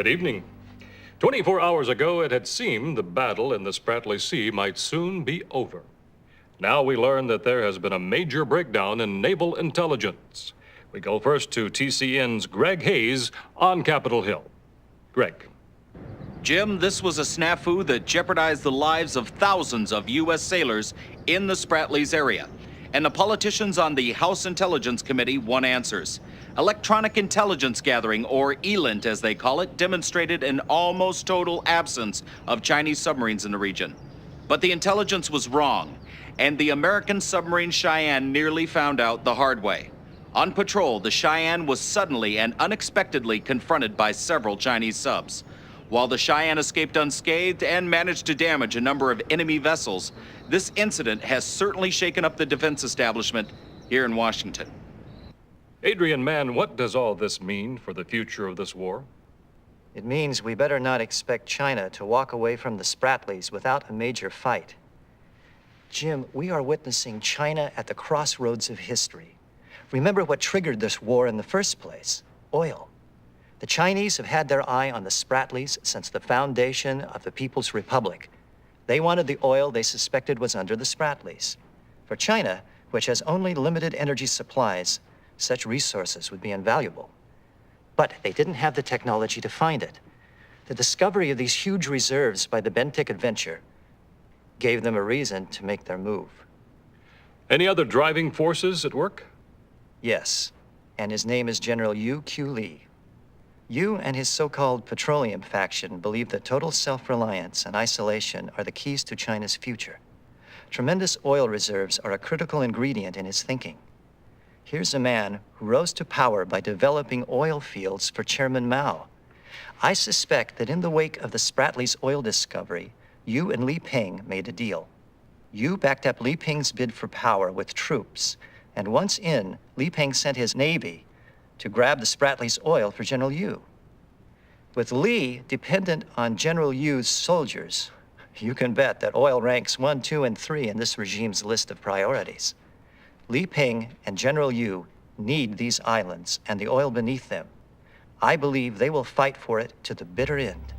Good evening. 24 hours ago, it had seemed the battle in the Spratly Sea might soon be over. Now we learn that there has been a major breakdown in naval intelligence. We go first to TCN's Greg Hayes on Capitol Hill. Greg. Jim, this was a snafu that jeopardized the lives of thousands of U.S. sailors in the Spratlys area. And the politicians on the House Intelligence Committee want answers. Electronic intelligence gathering, or ELINT as they call it, demonstrated an almost total absence of Chinese submarines in the region. But the intelligence was wrong, and the American submarine Cheyenne nearly found out the hard way. On patrol, the Cheyenne was suddenly and unexpectedly confronted by several Chinese subs. While the Cheyenne escaped unscathed and managed to damage a number of enemy vessels, this incident has certainly shaken up the defense establishment here in Washington. Adrian Mann, what does all this mean for the future of this war? It means we better not expect China to walk away from the Spratlys without a major fight. Jim, we are witnessing China at the crossroads of history. Remember what triggered this war in the first place: oil. The Chinese have had their eye on the Spratlys since the foundation of the People's Republic. They wanted the oil they suspected was under the Spratlys. For China, which has only limited energy supplies, such resources would be invaluable. But they didn't have the technology to find it. The discovery of these huge reserves by the Bentic adventure gave them a reason to make their move. Any other driving forces at work? Yes, and his name is General Yu Q. Lee. Yu and his so-called petroleum faction believe that total self-reliance and isolation are the keys to China's future. Tremendous oil reserves are a critical ingredient in his thinking. Here's a man who rose to power by developing oil fields for Chairman Mao. I suspect that in the wake of the Spratlys oil discovery, Yu and Li Peng made a deal. Yu backed up Li Peng's bid for power with troops, and once in, Li Peng sent his navy to grab the Spratlys oil for General Yu. With Li dependent on General Yu's soldiers, you can bet that oil ranks 1, 2, and 3 in this regime's list of priorities. Li Peng and General Yu need these islands and the oil beneath them. I believe they will fight for it to the bitter end.